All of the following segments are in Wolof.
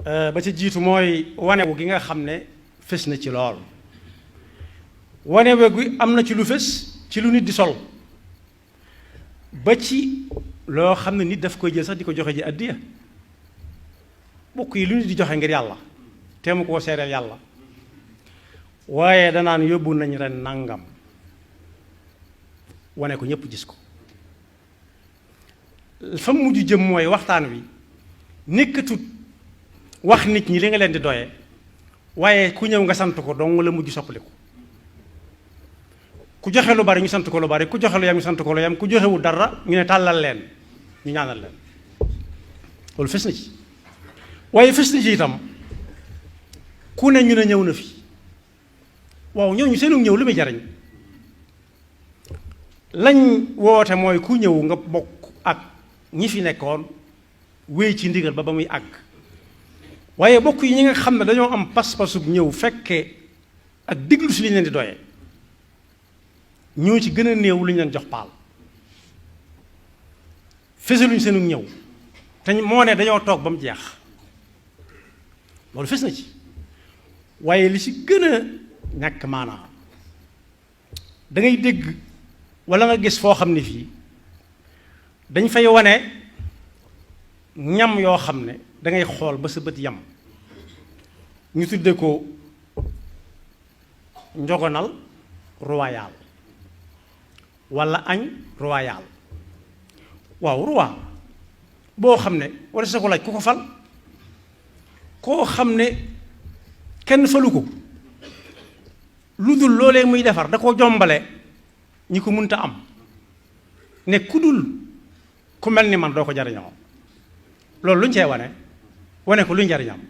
ba ca jiitu mooy wanewu gi nga xam ne fës na ci lool wanewu gi am na ci lu fës ci lu nit di sol ba ci loo xam ne nit daf koy jël sax di ko joxe ji addiya bokk yi lu nit di joxe ngir yàlla te mu koo seereel yàlla waaye danaan yóbbu nañ ren nangam wane ko ñépp gis ko fa mujj jëm mooy waxtaan wi nekkatut wax nit ñi li nga leen di doye waaye ku ñëw nga sant ko dong la mujj soppaliku ku joxe lu bari ñu sant ko lu bari ku joxe lu yam ñu sant ko lu yam ku joxewul dara ñu ne tàllal leen ñu ñaanal leen loolu fës na ci waaye fës na ci itam ku ne ñu ne ñëw na fi waaw ñooñu seenu ñëw li muy jariñ lañ woote mooy ku ñëw nga bokk ak ñi fi nekkoon wéy ci ndigal ba muy àgg waaye bokk yi ñi nga xam ne dañoo am pas-pasub ñëw fekkee ak diglu si li ñu leen di doyee ñoo ci gën a néew lu ñu leen jox paal fesaluñ seenu ñëw te moo ne dañoo toog ba mu jeex loolu fes na ci waaye li ci gën a ñàkk maanaa da ngay dégg walla nga gis foo xam ne fii dañ fay wane ñam yoo xam ne dangay xool ba sa bët yam ñu tudde ko njogonal royal walla añ royal waaw roi boo xam ne walla sa ko laaj ku ko fal koo xam ne kenn falu ko lu dul loolee muy defar da koo jombale ñi ko mënta am ne ku dul ku mel ni man doo ko jariñoo loolu lu ñu cee wane ko lu ñu jariñam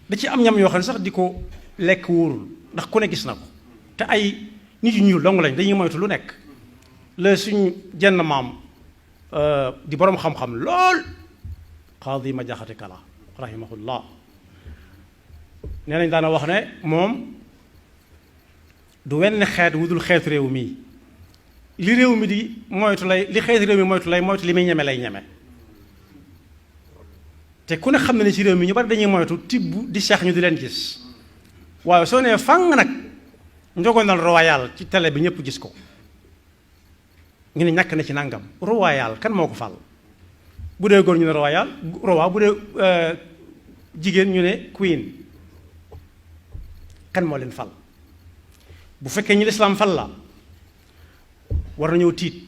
da ci am ñam yoo xam ne sax di ko lekk wóorul ndax ku ne gis na ko te ay nit yu ñuul dong lañ dañuy moytu lu nekk la suñ jenn maam di boroom xam-xam lool Qaadi ma jaxate kala rahimahullah nee nañ daana wax ne moom du wenn xeet wu dul xeetu réew mii li réew mi di moytu lay li xeetu réew mi moytu li muy ñeme lay ñeme te ku ne xam ne ci réew mi ñu bari dañuy moytu tibb di seex ñu di leen gis waaye soo nee fang nag njogonal royal ci télé bi ñëpp gis ko ñu ne ñàkk na ci nangam royal kan moo ko fal bu dee góor ñu ne royal roi bu dee jigéen ñu ne queen kan moo leen fal bu fekkee ñi lislaam fal la war nañoo tiit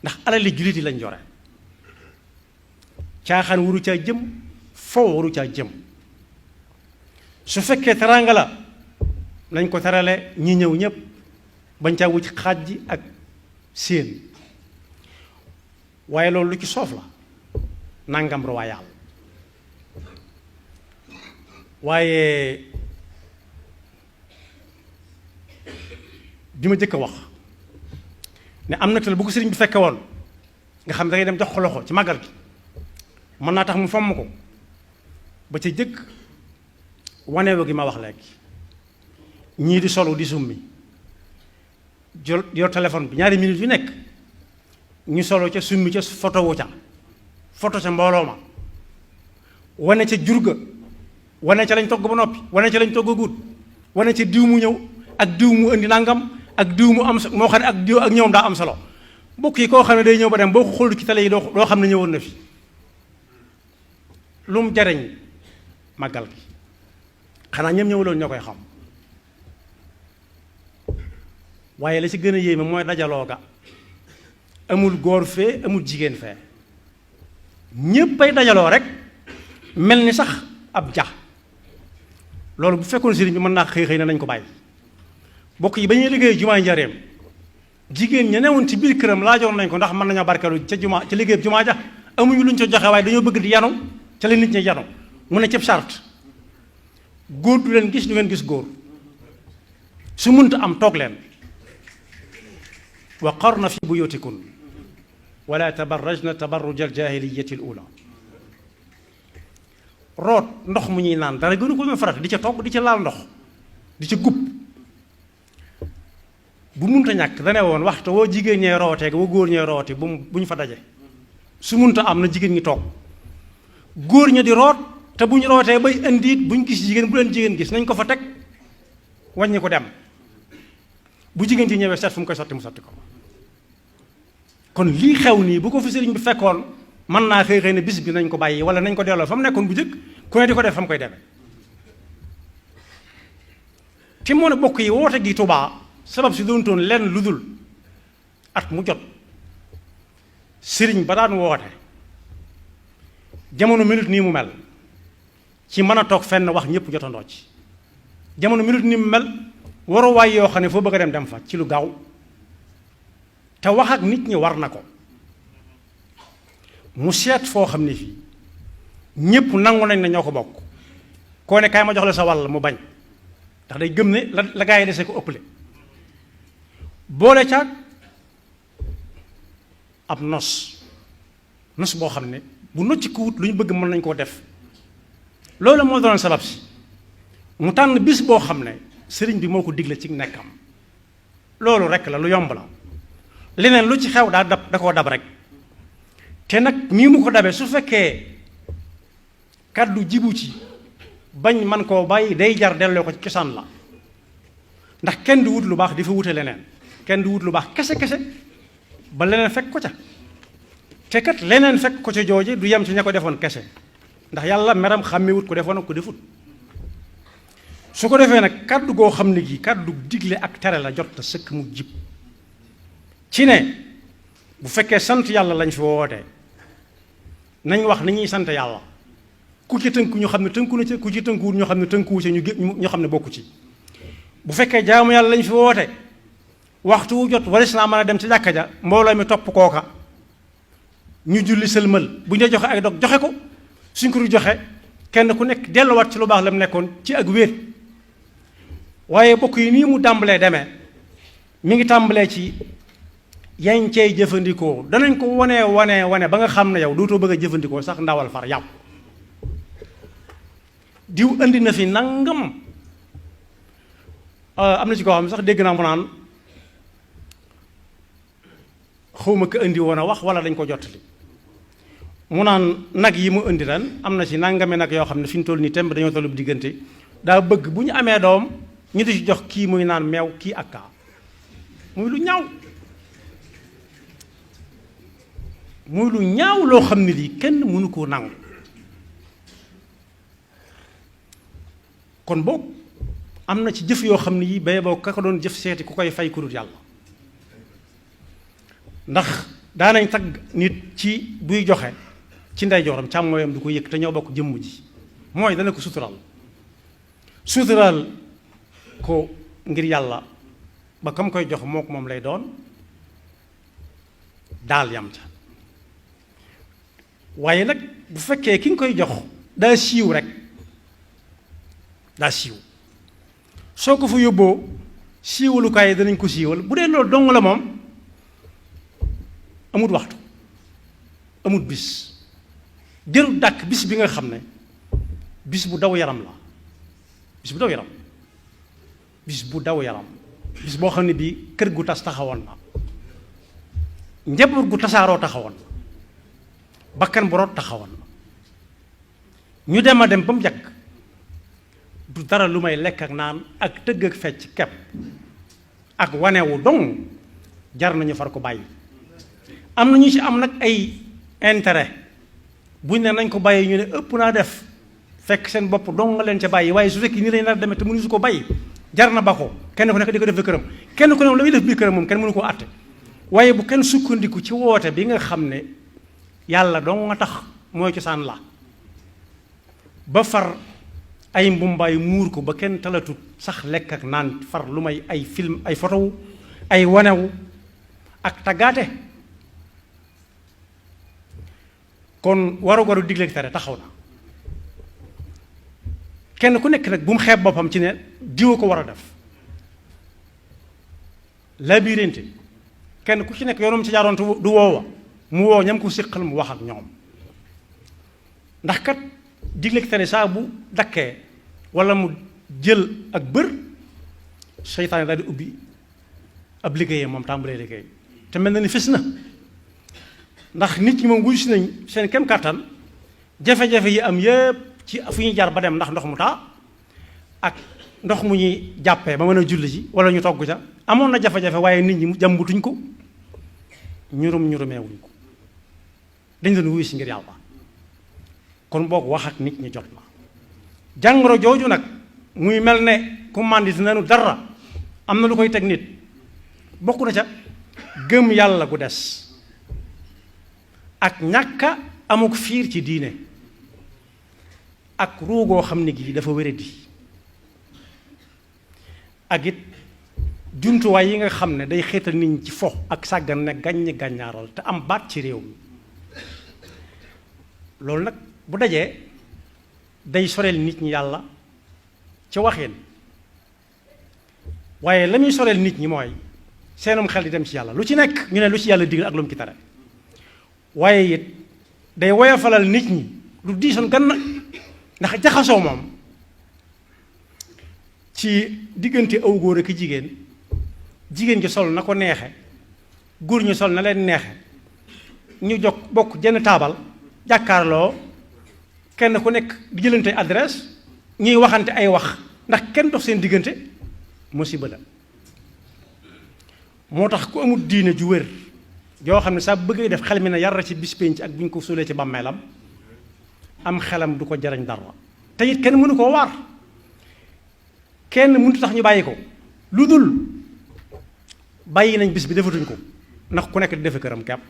ndax alali jullit yi lañ jore caaxaan waru caa jëm foo waru caa jëm su fekkee teraanga la nañ ko terale ñi ñëw ñépp bañ caa wuc xaaj ji ak séen waaye loolu lu ci soof la nangam royal waaye bi ma jëkk a wax ne am na tal bu ko sëriñ bi fekke woon nga xam ne dangay dem jox ko loxo ci màggal gi mën naa tax mu fomm ko ba ca jëkk waneewu gi ma wax léegi ñii di solu di summi jël yor téléphone bi ñaari minutes yu nekk ñu solo ca summi ca photo wu ca photo ca mbooloo ma wane ca jurga wane ca lañ togg ba noppi wane ca lañ togg a guut wane ca diw mu ñëw ak diw mu indi nangam ak diw mu am moo xam ne ak diw ak ñëwam daa am solo mbokk yi koo xam ne day ñëw ba dem boo ko xool ci télé yi doo xam ne ñëwoon na fi lu mu jariñ màggal gi xanaa ñoom ñëwuloon ñoo koy xam waaye la ci gën a yéeme mooy dajaloo ga amul góor fee amul jigéen fee ñéppay dajaloo rek mel ni sax ab ja loolu bu fekkoon sëriñ bi mën naa xëy na nañ ko bàyyi bokk yi ba ñuy liggéey jumaay njareem jigéen ña newoon ci biir këram laajoon nañ ko ndax mën nañoo barkeelu ca jumaa ca liggéey jumaa ja amuñu luñ ca joxe waaye dañoo bëgg di yanu ca la nit ñi yanu mu ne cëb charte góor du leen gis du ngeen gis góor su munta am toog leen wa qarna fi buyutikun wala tabarrajna tabarruja aljaahiliyati alula root ndox mu ñuy naan dara gënu ko ma farata di ca togg di ca laal ndox di ca gub bu munta ñàkk dane woon waxtu woo jigéen ñee rootee woo góor ñee roote bu ñu fa daje su munta am na jigéen ñi toog góor ña di root te bu ñu rootee bay indi it bu ñu gis jigéen bu leen jigéen gis nañ ko fa teg wàññi ko dem bu jigéen ci ñëwee seet fu mu koy sotti mu sotti ko. kon lii xew nii bu ko fi sëriñ bi fekkoon mën naa xëy ne bis bi nañ ko bàyyi wala nañ ko delloo fa mu nekkoon bu jëkk ku ne di ko def fa mu koy demee. te moo ne bokk yi woote gi Tuubaa sabab si doontoon lenn lu dul at mu jot sëriñ ba daan woote jamono minute nii mu mel ci mën a toog fenn wax ñëpp jotandoo ci jamono minute nii mu mel waruwaay yoo xam ne foo bëgg a dem fa ci lu gaaw te wax ak nit ñi war na ko mu seet foo xam ne fii ñëpp nangu nañ ne ñoo ko bokk koo ne kaay ma jox la sa wàll mu bañ ndax day gëm ne la gaa yi dese ko ëpple boole caag ab nos boo xam ne bu nocci ko wut lu ñu bëgg mën nañ koo def loolu moo doon sabab si mu tànn bis boo xam ne sëriñ bi moo ko digle ci nekkam loolu rek la lu yomb la leneen lu ci xew daa koo dab rek te nag nii mu ko dabee su fekkee kàddu jibu ci bañ man koo bàyyi day jar delloo ko ci cosaan la ndax kenn du wut lu baax di fa wute leneen kenn du wut lu baax kese ba leneen fekk ko ca te kat leneen fekk ko ca jooje du yem ci ña ko defoon kese ndax yàlla meram xàmmewut ko defoon ak ko defut su ko defee nag kàddu goo xam ne gi kàddu digle ak tere la jot ta sëkk mu jib ci ne bu fekkee sant yàlla lañ fi wootee nañ wax ni ñuy sant yàlla ku ci tënku ñu xam ne tënku na ci ku ci tënkuwut ñu xam ne tënkuwu ci ñu xam ne bokku ci bu fekkee jaamu yàlla lañ fi woote waxtu wu jot waris naa mën a dem ci jàkka ja mbooloo mi topp kooka ñu julli sëlmal bu ñu joxe ay dog joxe ko suñ ko du joxe kenn ku nekk delluwaat ci lu baax la mu nekkoon ci ak wéet waaye bokk yi nii mu tàmbalee demee mi ngi tàmbalee ci yañ cey jëfandikoo danañ ko wane ba nga xam ne yow dootoo bëgg a jëfandikoo sax ndawal far yàpp diw indi na fi nangam am na ci koo xam ne sax dégg naa mu naan xawma ko indi woon a wax wala dañ ko jottali mu naan nag yi mu indi ren am na ci nangami nag yoo xam ne fi ñu toll nii temb dañoo tollu bu diggante daa bëgg bu ñu amee doom ñu di ci jox kii muy naan meew kii ak kaa muy lu ñaaw loo xam ne lii kenn mënu koo nangu kon boog am na ci jëf yoo xam ne yi bay boo ka ko doon jëf seeti ku koy fay ku dul yàlla ndax daanañ tagg nit ci buy joxe ci ndeyjooram càmmooyam du ko yëg te ñoo bokk jëmm ji mooy dana ko suturaal ko ngir yàlla ba kam koy jox moo ko moom lay doon daal yam ca waaye nag bu fekkee ki nga koy jox daa siiw rek daa siiw soo ko fa yóbboo siiwalukaay yi danañ ko siiwal bu dee loolu dong la moom amut waxtu amut bis jërul dàkk bis bi nga xam ne bis bu daw yaram la bis bu daw yaram bis boo xam ne bii kër gu tas taxawoon na njaboot gu tasaaroo taxawoon na bakkan bu root taxawoon na ñu dem a dem ba mu jàkk du dara lu may lekk ak naan ak tëgg ak fecc kepp ak wanewu dong jar nañu far ko bàyyi am na ñu ci am nag ay intérêt buñ ne nañ ko bàyyi ñu ne ëpp naa def fekk seen bopp dong nga leen ca bàyyi waaye su fekkee nii lañ nar demee te mënu su ko bàyyi jar na ba ko kenn ku nekk di ko def këram kenn ku ne la muy def biir këram moom kenn mënu koo àtte waaye bu kenn sukkandiku ci woote bi nga xam ne yàlla dong nga tax mooy cosaan la ba far ay mbumbaay muur ko ba kenn talatut sax lekk ak naan far lu may ay film ay photo ay wanewu ak taggaate kon waru digle tere taxaw na kenn ku nekk nag bu mu xeeb boppam ci ne diwa ko war a def labirinte kenn ku ci nekk yoonum ci jaaroon du woowa mu woo ñam ko séqal mu wax ak ñoom ndax kat digle tere saa bu dakkee wala mu jël ak bër seytaane daal di ubbi ab liggéeyam moom tàmbalee liggéey te mel na ni fës na ndax nit ñi moom wuyu si nañ seen kem kàttan jafe-jafe yi am yépp ci fu ñuy jaar ba dem ndax ndox mu taa ak ndox mu ñuy jàppee ba mën a julli ji wala ñu togg ca amoon na jafe-jafe waaye nit ñi jàmbutuñ ko ñurumeewuñ ko dañ doon wuyu si ngir yàlla kon boog wax ak nit ñi jot na jàngoro jooju nag muy mel ne ku màndit nanu dara am na lu koy teg nit bokk na ca gëm yàlla gu des ak ñàkka amuk fiir ci diine ak ruugoo xam ne gi dafa wéradi ak it jumtuwaay yi nga xam ne day xeetal nit ñi ci fo ak sàggan ne gàññi gàññaaral te am baat ci réew mi loolu nag bu dajee day soreel nit ñi yàlla ci waxeen waaye la muy soreel nit ñi mooy seenum xel di dem ci yàlla lu ci nekk ñu ne lu ci yàlla digal ak lu mu ci tere waaye it day woyofalal nit ñi lu diisoon gan ndax jaxasoo moom ci diggante aw góor ak jigéen jigéen gi sol na ko neexe góor ñu sol na leen neexe ñu jog bokk jenn taabal jàkkaarloo kenn ku nekk di jëlante adresse ñuy waxante ay wax ndax kenn dox seen diggante musiba la moo tax ku amul diine ju wér joo xam ne saa bëggee def xel mi ne yar ci bis pénc ak bu ñu ko suulee ci bàmmeelam am xelam du ko jariñ dara te it kenn mënu koo waar kenn mënut tax ñu bàyyi ko lu dul bàyyi nañ bis bi defatuñ ko ndax ku nekk di defe këram kepp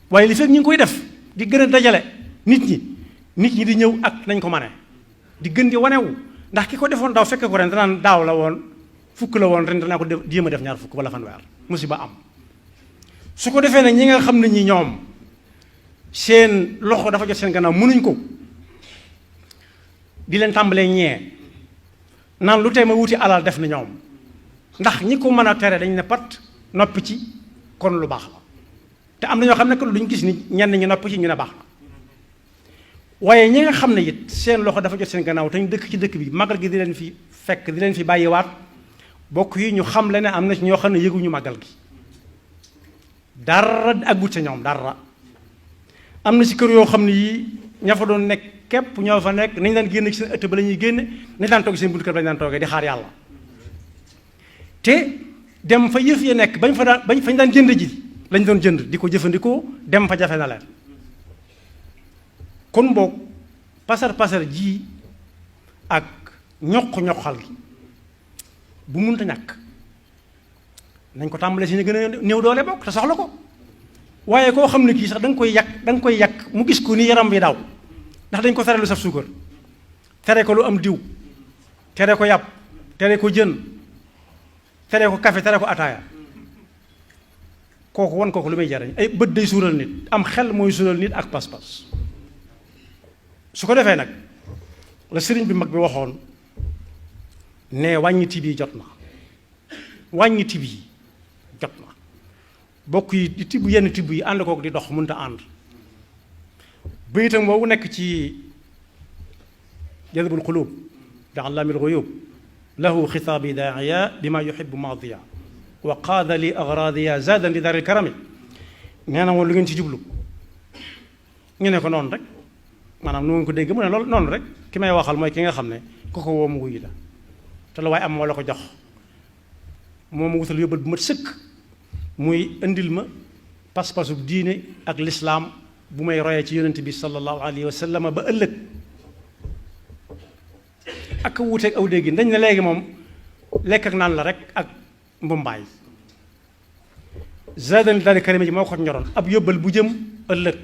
waaye li fekk ñu ngi koy def di gën a dajale nit ñi di ñëw ak nañ ko mane di gën di wanewu ndax ki ko defoon daaw fekke ko ren danaan daaw la woon fukk la woon ren danaa ko jéem a def ñaar fukk wala fanweer musiba am su ko defee nag ñi nga xam ne ñi ñoom seen loxo dafa jot seen gannaaw mënuñ ko di leen tàmbalee ñee naan lu tee ma wuti alal def na ñoom ndax ñi ko mën a tere dañ ne pat noppi ci kon lu baax la te am na ñoo xam ne que luñ gis ni ñenn ñi noppi ci ñu ne baax na waaye ñi nga xam ne it seen loxo dafa jot seen gannaaw te ñu dëkk ci dëkk bi màggal gi di leen fi fekk di leen fi bàyyiwaat bokk yi ñu xam le ne am na ci ñoo xam ne yëguñu màggal gi dara aggut sa ñoom dara am na ci kër yoo xam ne yii ña fa doon nekk képp ñoo fa nekk nañ daan génn ci seen ëtt ba la ñuy génne nañ daan toog seen buntu kër ba lañ daan toogee di xaar yàlla te dem fa yëf ya nekk fañ daan jënd ji lañ doon jënd di ko jëfandikoo dem fa jafe na leen kon boog pasar ji ak ñoq-ñoqal gi bu munta ñàkk nañ ko tàmbalee si ñu gën a néew doole bokk te soxla ko waaye koo xam ne kii sax da nga koy yàq mu gis ko ni yaram bi daw ndax dañ ko tere lu saf suukar tere ko lu am diw tere ko yàpp tere ko jën tere ko café tere ko ataaya kooku wan kooku lu muy jariñ ay bët day suural nit am xel mooy suural nit ak pas-pas su ko defee nag la sëriñ bi mag bi waxoon ne wàññi tib yi jot na wàññi tib yi jot na bokk yi di tibb yenn tibb yi ànd kook di dox mënta ànd bayitam boobu nekk ci jadbul qulub bi allaamil ghuyub lahu xitaabi daaiya bima yuhibbu maadiya wa qaada li agradiya zaadan li daaril karami nee na woon lu ngeen ci jublu ñu ne ko noonu rek maanaam nu ngeen ko dégg mu ne loolu noonu rek ki may waxal mooy ki nga xam ne ku ko woo mu wuyu la te la waaye am moo la ko jox moo ma wutal yóbbal bu mat sëkk muy indil ma pas-pasu diine ak lislaam bu may royee ci yonent bi sallallahu alayhi wa sallam ba ëllëg ak wuuteeg aw dégg dañ ne léegi moom lekk ak naan la rek ak mbumbaay zaadani daari karime ji moo ko ñoroon ab yóbbal bu jëm ëllëg